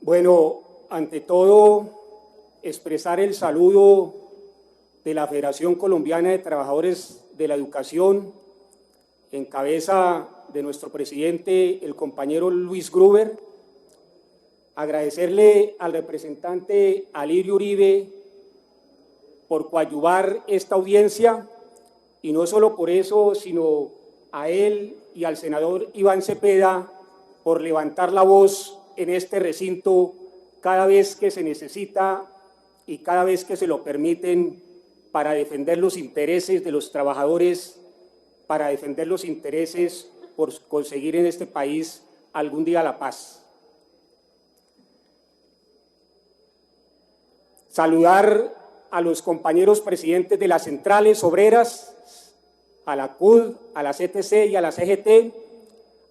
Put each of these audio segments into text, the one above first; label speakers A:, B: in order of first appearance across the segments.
A: Bueno, ante todo, expresar el saludo de la Federación Colombiana de Trabajadores de la Educación, en cabeza de nuestro presidente, el compañero Luis Gruber. Agradecerle al representante Alirio Uribe por coadyuvar esta audiencia, y no solo por eso, sino a él y al senador Iván Cepeda por levantar la voz en este recinto cada vez que se necesita y cada vez que se lo permiten para defender los intereses de los trabajadores, para defender los intereses por conseguir en este país algún día la paz. Saludar a los compañeros presidentes de las centrales obreras, a la CUD, a la CTC y a la CGT,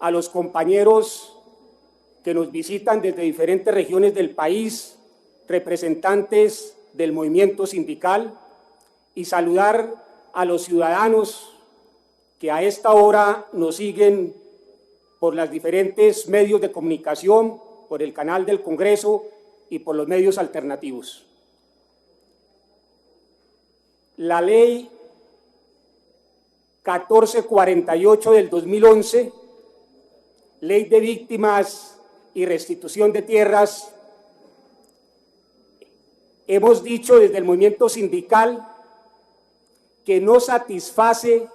A: a los compañeros que nos visitan desde diferentes regiones del país, representantes del movimiento sindical, y saludar a los ciudadanos que a esta hora nos siguen por los diferentes medios de comunicación, por el canal del Congreso y por los medios alternativos. La ley 1448 del 2011, Ley de Víctimas y Restitución de Tierras, hemos dicho desde el movimiento sindical que no satisface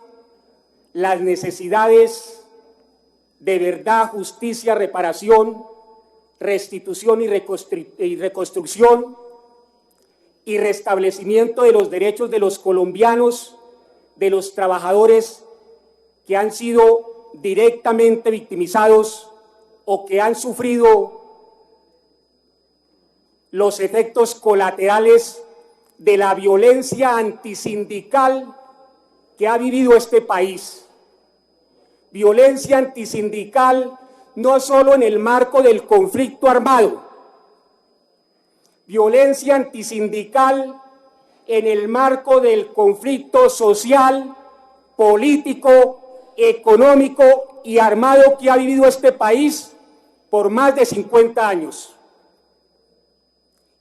A: las necesidades de verdad, justicia, reparación, restitución y reconstrucción y restablecimiento de los derechos de los colombianos, de los trabajadores que han sido directamente victimizados o que han sufrido los efectos colaterales de la violencia antisindical que ha vivido este país. Violencia antisindical no solo en el marco del conflicto armado, violencia antisindical en el marco del conflicto social, político, económico y armado que ha vivido este país por más de 50 años.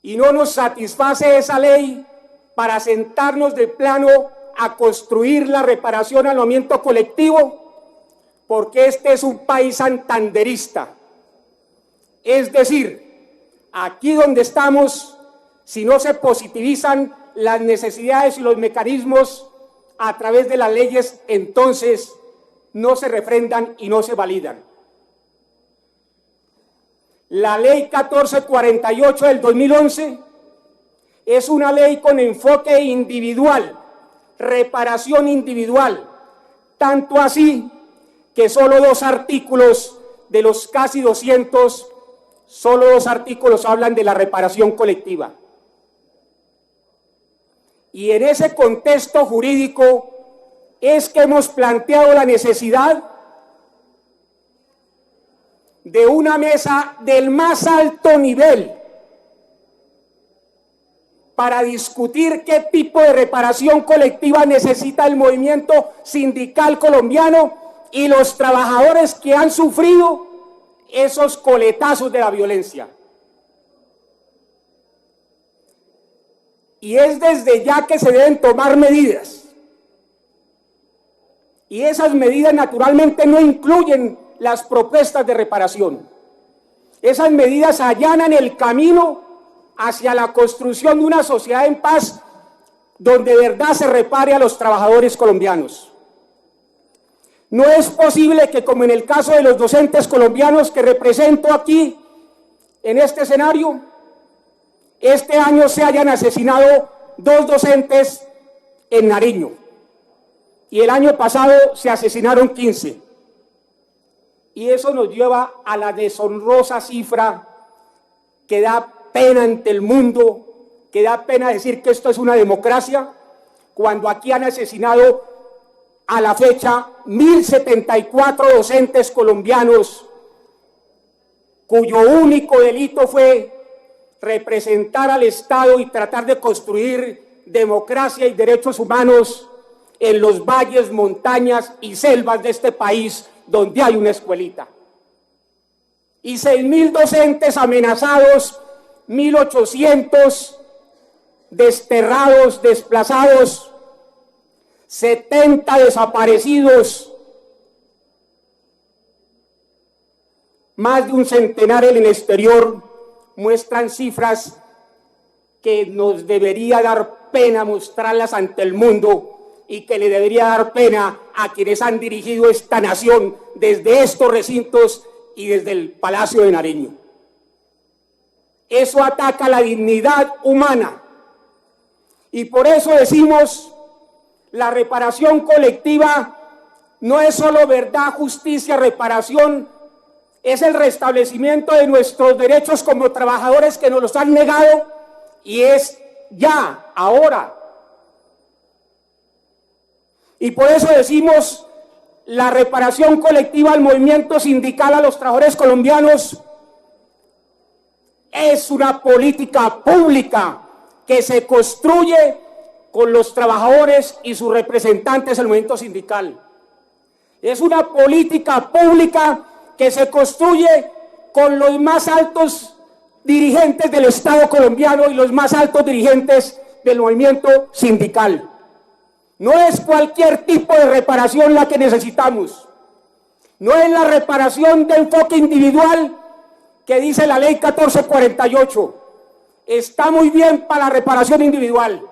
A: Y no nos satisface esa ley para sentarnos de plano a construir la reparación al movimiento colectivo, porque este es un país santanderista. Es decir, aquí donde estamos, si no se positivizan las necesidades y los mecanismos a través de las leyes, entonces no se refrendan y no se validan. La ley 1448 del 2011 es una ley con enfoque individual, reparación individual, tanto así que solo 2 artículos de los casi 200, solo 2 artículos hablan de la reparación colectiva. Y en ese contexto jurídico es que hemos planteado la necesidad de una mesa del más alto nivel para discutir qué tipo de reparación colectiva necesita el movimiento sindical colombiano y los trabajadores que han sufrido esos coletazos de la violencia. Y es desde ya que se deben tomar medidas. Y esas medidas naturalmente no incluyen las propuestas de reparación. Esas medidas allanan el camino hacia la construcción de una sociedad en paz donde de verdad se repare a los trabajadores colombianos. No es posible que, como en el caso de los docentes colombianos que represento aquí en este escenario, este año se hayan asesinado 2 docentes en Nariño y el año pasado se asesinaron 15. Y eso nos lleva a la deshonrosa cifra que da pena ante el mundo, que da pena decir que esto es una democracia, cuando aquí han asesinado a la fecha 1074 docentes colombianos, cuyo único delito fue representar al Estado y tratar de construir democracia y derechos humanos en los valles, montañas y selvas de este país donde hay una escuelita. y 6.000 docentes amenazados, 1.800 desterrados, desplazados, 70 desaparecidos, más de un centenar en el exterior, muestran cifras que nos debería dar pena mostrarlas ante el mundo y que le debería dar pena a quienes han dirigido esta nación desde estos recintos y desde el Palacio de Nariño. Eso ataca la dignidad humana y por eso decimos, la reparación colectiva no es solo verdad, justicia, reparación, es el restablecimiento de nuestros derechos como trabajadores que nos los han negado y es ya, ahora. Y por eso decimos, la reparación colectiva al movimiento sindical, a los trabajadores colombianos, es una política pública que se construye con los trabajadores y sus representantes del movimiento sindical. Es una política pública que se construye con los más altos dirigentes del Estado colombiano y los más altos dirigentes del movimiento sindical. No es cualquier tipo de reparación la que necesitamos. No es la reparación de enfoque individual que dice la ley 1448. Está muy bien para la reparación individual,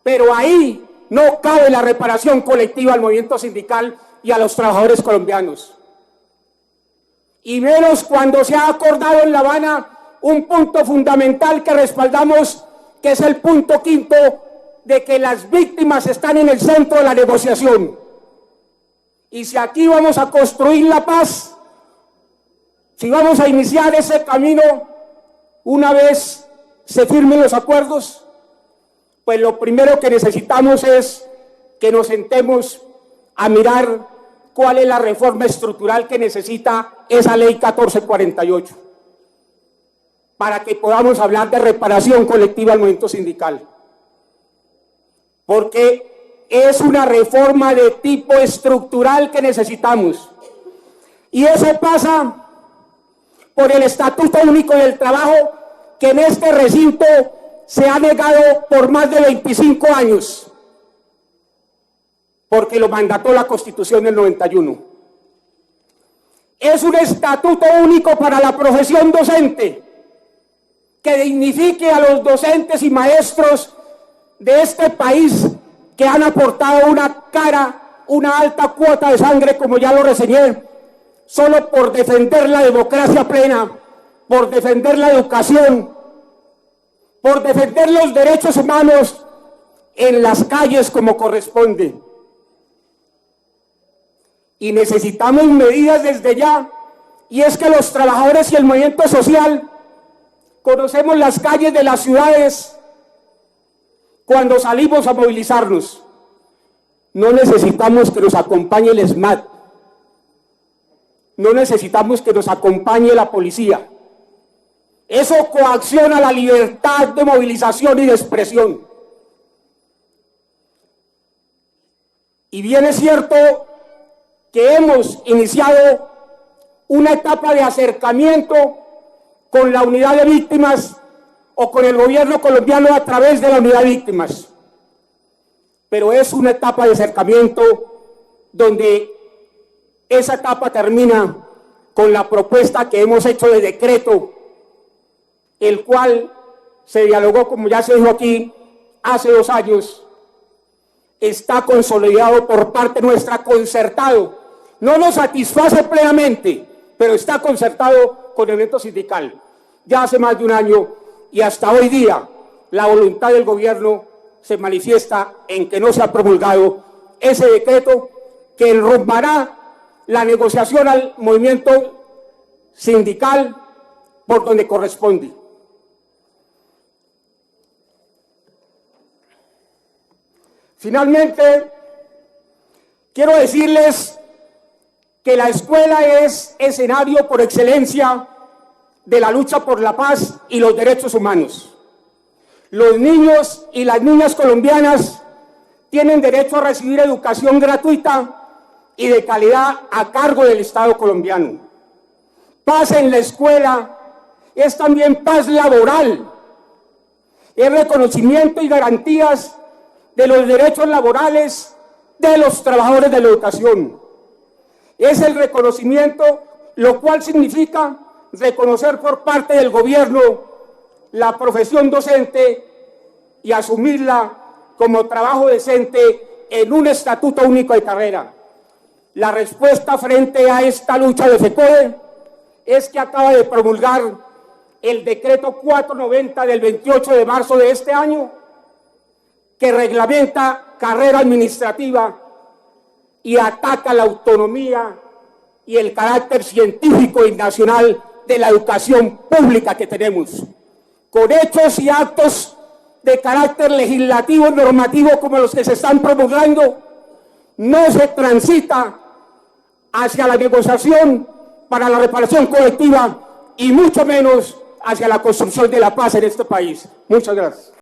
A: pero ahí no cabe la reparación colectiva al movimiento sindical y a los trabajadores colombianos. Y menos cuando se ha acordado en La Habana un punto fundamental que respaldamos, que es el punto 5, de que las víctimas están en el centro de la negociación. Y si aquí vamos a construir la paz, si vamos a iniciar ese camino una vez se firmen los acuerdos, pues lo primero que necesitamos es que nos sentemos a mirar cuál es la reforma estructural que necesita esa ley 1448 para que podamos hablar de reparación colectiva al movimiento sindical. Porque es una reforma de tipo estructural que necesitamos. Y eso pasa por el Estatuto Único del Trabajo, que en este recinto se ha negado por más de 25 años, porque lo mandató la Constitución del 91. Es un estatuto único para la profesión docente, que dignifique a los docentes y maestros de este país que han aportado una alta cuota de sangre, como ya lo reseñé, solo por defender la democracia plena, por defender la educación, por defender los derechos humanos en las calles como corresponde. Y necesitamos medidas desde ya, y es que los trabajadores y el movimiento social conocemos las calles de las ciudades cuando salimos a movilizarnos. No necesitamos que nos acompañe el SMAT, no necesitamos que nos acompañe la policía. Eso coacciona la libertad de movilización y de expresión. Y bien es cierto que hemos iniciado una etapa de acercamiento con la unidad de víctimas o con el gobierno colombiano a través de la unidad de víctimas. Pero es una etapa de acercamiento donde esa etapa termina con la propuesta que hemos hecho de decreto, el cual se dialogó, como ya se dijo aquí, hace 2 años. Está consolidado por parte nuestra, concertado. No nos satisface plenamente, pero está concertado con el movimiento sindical. Ya hace más de 1 año y hasta hoy día la voluntad del gobierno se manifiesta en que no se ha promulgado ese decreto que enrumbará la negociación al movimiento sindical por donde corresponde. Finalmente, quiero decirles que la escuela es escenario por excelencia de la lucha por la paz y los derechos humanos. Los niños y las niñas colombianas tienen derecho a recibir educación gratuita y de calidad a cargo del Estado colombiano. Paz en la escuela es también paz laboral, es reconocimiento y garantías de los derechos laborales de los trabajadores de la educación. Es el reconocimiento, lo cual significa reconocer por parte del gobierno la profesión docente y asumirla como trabajo decente en un estatuto único de carrera. La respuesta frente a esta lucha de FECODE es que acaba de promulgar el decreto 490 del 28 de marzo de este año, que reglamenta carrera administrativa y ataca la autonomía y el carácter científico y nacional de la educación pública que tenemos. Con hechos y actos de carácter legislativo y normativo como los que se están promulgando, no se transita hacia la negociación para la reparación colectiva y mucho menos hacia la construcción de la paz en este país. Muchas gracias.